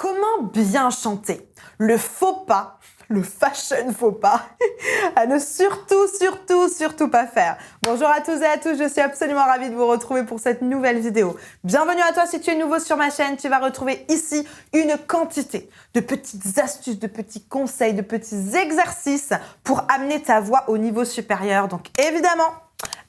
Comment bien chanter? Le faux pas, le fashion faux pas, à ne surtout pas faire. Bonjour à tous et à tous, je suis absolument ravie de vous retrouver pour cette nouvelle vidéo. Bienvenue à toi si tu es nouveau sur ma chaîne, tu vas retrouver ici une quantité de petites astuces, de petits conseils, de petits exercices pour amener ta voix au niveau supérieur. Donc évidemment,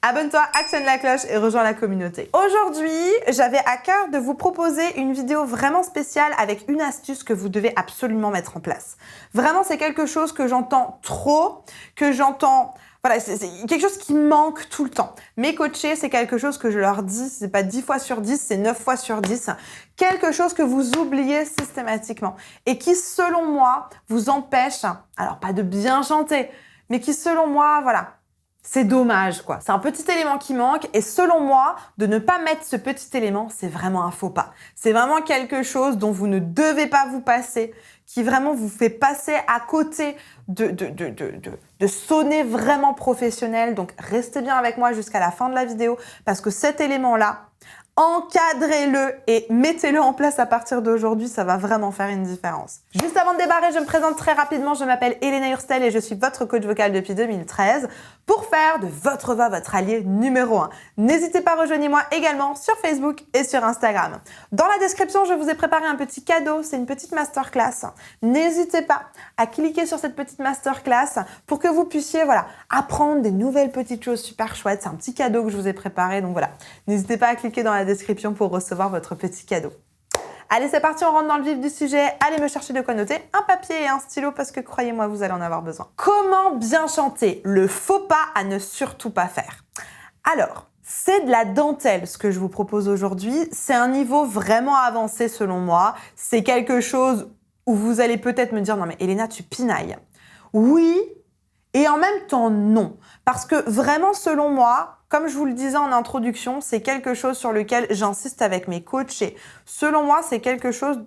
abonne-toi, actionne la cloche et rejoins la communauté. Aujourd'hui, j'avais à cœur de vous proposer une vidéo vraiment spéciale avec une astuce que vous devez absolument mettre en place. Vraiment, c'est quelque chose que j'entends trop, voilà, c'est quelque chose qui manque tout le temps. Mes coachés, c'est quelque chose que je leur dis, c'est pas 10 fois sur 10, c'est 9 fois sur 10. Quelque chose que vous oubliez systématiquement et qui, selon moi, vous empêche, alors pas de bien chanter, mais qui, selon moi, voilà, c'est dommage, quoi. C'est un petit élément qui manque et selon moi, de ne pas mettre ce petit élément, c'est vraiment un faux pas. C'est vraiment quelque chose dont vous ne devez pas vous passer, qui vraiment vous fait passer à côté de sonner vraiment professionnel. Donc, restez bien avec moi jusqu'à la fin de la vidéo parce que cet élément-là, encadrez-le et mettez-le en place à partir d'aujourd'hui, ça va vraiment faire une différence. Juste avant de démarrer, je me présente très rapidement, je m'appelle Elena Hurstel et je suis votre coach vocal depuis 2013 pour faire de votre voix votre allié numéro 1. N'hésitez pas, rejoignez-moi également sur Facebook et sur Instagram. Dans la description, je vous ai préparé un petit cadeau, c'est une petite masterclass. N'hésitez pas à cliquer sur cette petite masterclass pour que vous puissiez apprendre des nouvelles petites choses super chouettes. C'est un petit cadeau que je vous ai préparé, donc voilà. N'hésitez pas à cliquer dans la description pour recevoir votre petit cadeau. Allez, c'est parti, on rentre dans le vif du sujet. Allez me chercher de quoi noter, un papier et un stylo parce que croyez-moi, vous allez en avoir besoin. Comment bien chanter? Le faux pas à ne surtout pas faire. Alors, c'est de la dentelle ce que je vous propose aujourd'hui. C'est un niveau vraiment avancé selon moi. C'est quelque chose où vous allez peut-être me dire « Non mais Elena, tu pinailles ». Oui, et en même temps non. Parce que vraiment selon moi, comme je vous le disais en introduction, c'est quelque chose sur lequel j'insiste avec mes coachs et selon moi, c'est quelque chose,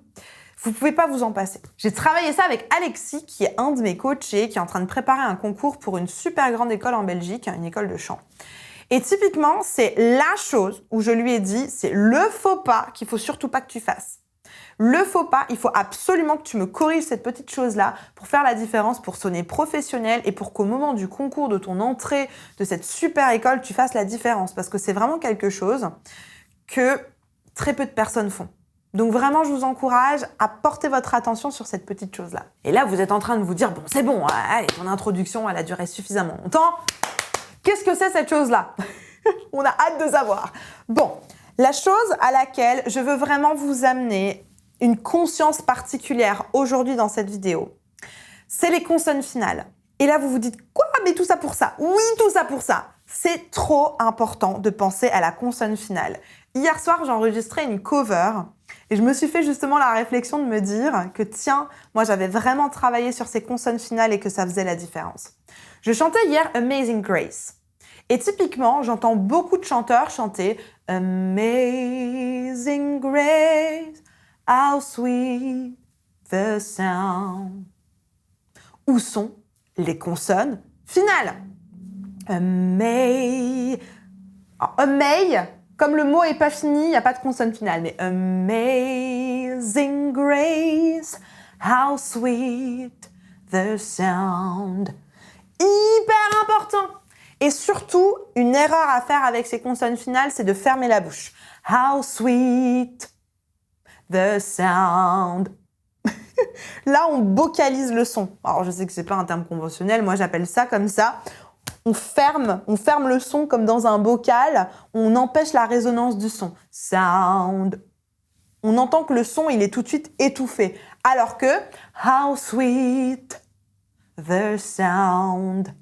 vous ne pouvez pas vous en passer. J'ai travaillé ça avec Alexis, qui est un de mes coachés, qui est en train de préparer un concours pour une super grande école en Belgique, une école de chant. Et typiquement, c'est la chose où je lui ai dit, c'est le faux pas qu'il faut surtout pas que tu fasses. Le faux pas, il faut absolument que tu me corriges cette petite chose-là pour faire la différence, pour sonner professionnel et pour qu'au moment du concours, de ton entrée de cette super école, tu fasses la différence. Parce que c'est vraiment quelque chose que très peu de personnes font. Donc vraiment, je vous encourage à porter votre attention sur cette petite chose-là. Et là, vous êtes en train de vous dire, bon, c'est bon, allez, ton introduction, elle a duré suffisamment longtemps. Qu'est-ce que c'est cette chose-là? On a hâte de savoir. Bon, la chose à laquelle je veux vraiment vous amener une conscience particulière aujourd'hui dans cette vidéo, c'est les consonnes finales. Et là, vous vous dites, quoi? Mais tout ça pour ça? Oui, tout ça pour ça. C'est trop important de penser à la consonne finale. Hier soir, j'ai enregistré une cover et je me suis fait justement la réflexion de me dire que tiens, moi j'avais vraiment travaillé sur ces consonnes finales et que ça faisait la différence. Je chantais hier Amazing Grace. Et typiquement, j'entends beaucoup de chanteurs chanter Amazing Grace, how sweet the sound. Où sont les consonnes finales? Amay, comme le mot n'est pas fini, il n'y a pas de consonne finale, mais Amazing Grace, how sweet the sound. Hyper important! Et surtout, une erreur à faire avec ces consonnes finales, c'est de fermer la bouche. How sweet the sound. Là, on vocalise le son. Alors, je sais que c'est pas un terme conventionnel, moi j'appelle ça comme ça. On ferme le son comme dans un bocal, on empêche la résonance du son. Sound. On entend que le son, il est tout de suite étouffé. Alors que, how sweet the sound.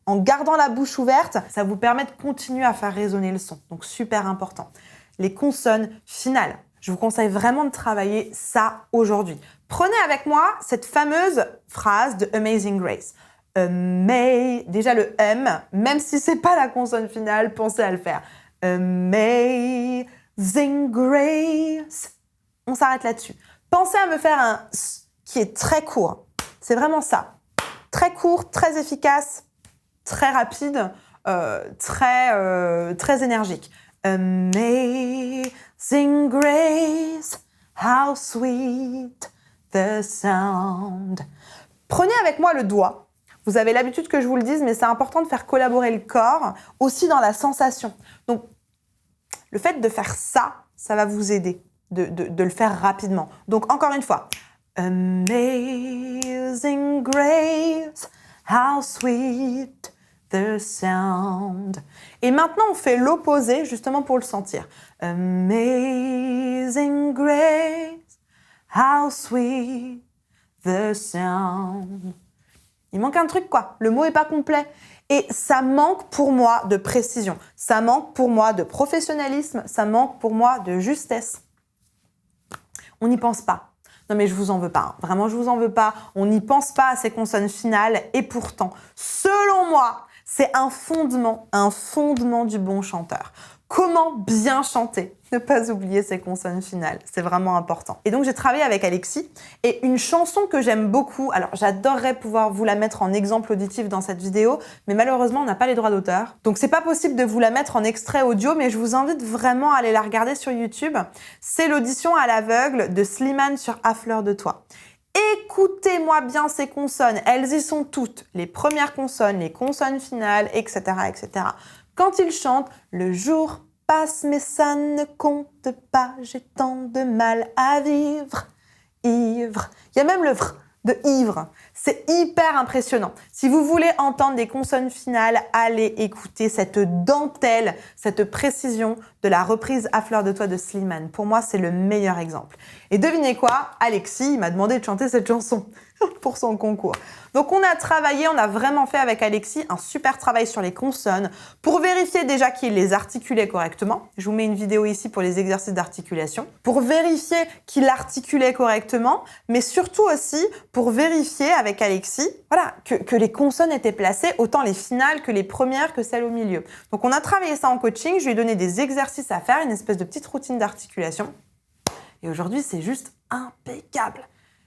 En gardant la bouche ouverte, ça vous permet de continuer à faire résonner le son. Donc, super important. Les consonnes finales. Je vous conseille vraiment de travailler ça aujourd'hui. Prenez avec moi cette fameuse phrase de Amazing Grace. Déjà le M, même si c'est pas la consonne finale, pensez à le faire. Amazing Grace. On s'arrête là-dessus. Pensez à me faire un S qui est très court. C'est vraiment ça. Très court, très efficace, très rapide, très énergique. Amazing Grace, how sweet the sound. Prenez avec moi le doigt. Vous avez l'habitude que je vous le dise, mais c'est important de faire collaborer le corps aussi dans la sensation. Donc, le fait de faire ça, ça va vous aider de le faire rapidement. Donc, encore une fois. Amazing grace, how sweet the sound. Et maintenant, on fait l'opposé, justement pour le sentir. Amazing grace, how sweet the sound. Il manque un truc, quoi. Le mot est pas complet. Et ça manque pour moi de précision. Ça manque pour moi de professionnalisme. Ça manque pour moi de justesse. On n'y pense pas. Non mais je vous en veux pas, hein. Vraiment je vous en veux pas. On n'y pense pas à ces consonnes finales et pourtant, selon moi, c'est un fondement du bon chanteur. Comment bien chanter? Ne pas oublier ces consonnes finales, c'est vraiment important. Et donc j'ai travaillé avec Alexis et une chanson que j'aime beaucoup, alors j'adorerais pouvoir vous la mettre en exemple auditif dans cette vidéo, mais malheureusement on n'a pas les droits d'auteur. Donc c'est pas possible de vous la mettre en extrait audio, mais je vous invite vraiment à aller la regarder sur YouTube. C'est l'audition à l'aveugle de Slimane sur À fleur de toi. Écoutez-moi bien ces consonnes, elles y sont toutes. Les premières consonnes, les consonnes finales, etc., etc. Quand il chante, le jour passe mais ça ne compte pas, j'ai tant de mal à vivre, ivre. Il y a même le vr de ivre. C'est hyper impressionnant. Si vous voulez entendre des consonnes finales, allez écouter cette dentelle, cette précision de la reprise À fleur de toi de Slimane. Pour moi, c'est le meilleur exemple. Et devinez quoi? Alexis m'a demandé de chanter cette chanson pour son concours. Donc on a travaillé, on a vraiment fait avec Alexis un super travail sur les consonnes pour vérifier déjà qu'il les articulait correctement. Je vous mets une vidéo ici pour les exercices d'articulation. Pour vérifier qu'il articulait correctement, mais surtout aussi pour vérifier avec Alexis voilà, que les consonnes étaient placées, autant les finales que les premières que celles au milieu. Donc on a travaillé ça en coaching, je lui ai donné des exercices à faire, une espèce de petite routine d'articulation. Et aujourd'hui, c'est juste impeccable.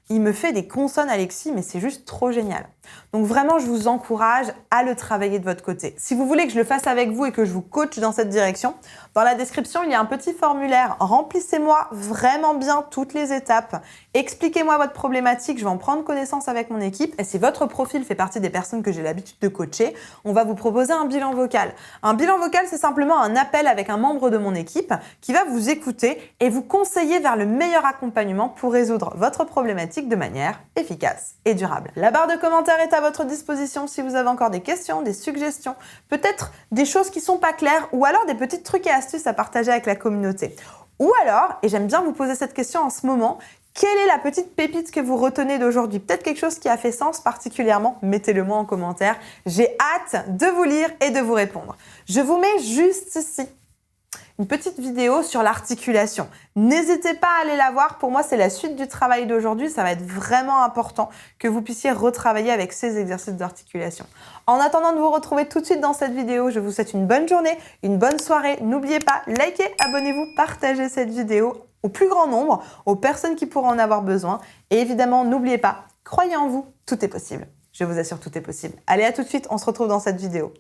Il me fait des consonnes, Alexis, mais c'est juste trop génial. Donc vraiment, je vous encourage à le travailler de votre côté. Si vous voulez que je le fasse avec vous et que je vous coach dans cette direction, dans la description, il y a un petit formulaire. Remplissez-moi vraiment bien toutes les étapes. Expliquez-moi votre problématique, je vais en prendre connaissance avec mon équipe. Et si votre profil fait partie des personnes que j'ai l'habitude de coacher, on va vous proposer un bilan vocal. Un bilan vocal, c'est simplement un appel avec un membre de mon équipe qui va vous écouter et vous conseiller vers le meilleur accompagnement pour résoudre votre problématique de manière efficace et durable. La barre de commentaires est à votre disposition si vous avez encore des questions, des suggestions, peut-être des choses qui sont pas claires ou alors des petits trucs et astuces à partager avec la communauté. Ou alors, et j'aime bien vous poser cette question en ce moment, quelle est la petite pépite que vous retenez d'aujourd'hui? Peut-être quelque chose qui a fait sens particulièrement? Mettez-le moi en commentaire. J'ai hâte de vous lire et de vous répondre. Je vous mets juste ici une petite vidéo sur l'articulation. N'hésitez pas à aller la voir. Pour moi, c'est la suite du travail d'aujourd'hui. Ça va être vraiment important que vous puissiez retravailler avec ces exercices d'articulation. En attendant de vous retrouver tout de suite dans cette vidéo, je vous souhaite une bonne journée, une bonne soirée. N'oubliez pas, likez, abonnez-vous, partagez cette vidéo au plus grand nombre, aux personnes qui pourront en avoir besoin. Et évidemment, n'oubliez pas, croyez en vous, tout est possible. Je vous assure, tout est possible. Allez, à tout de suite, on se retrouve dans cette vidéo.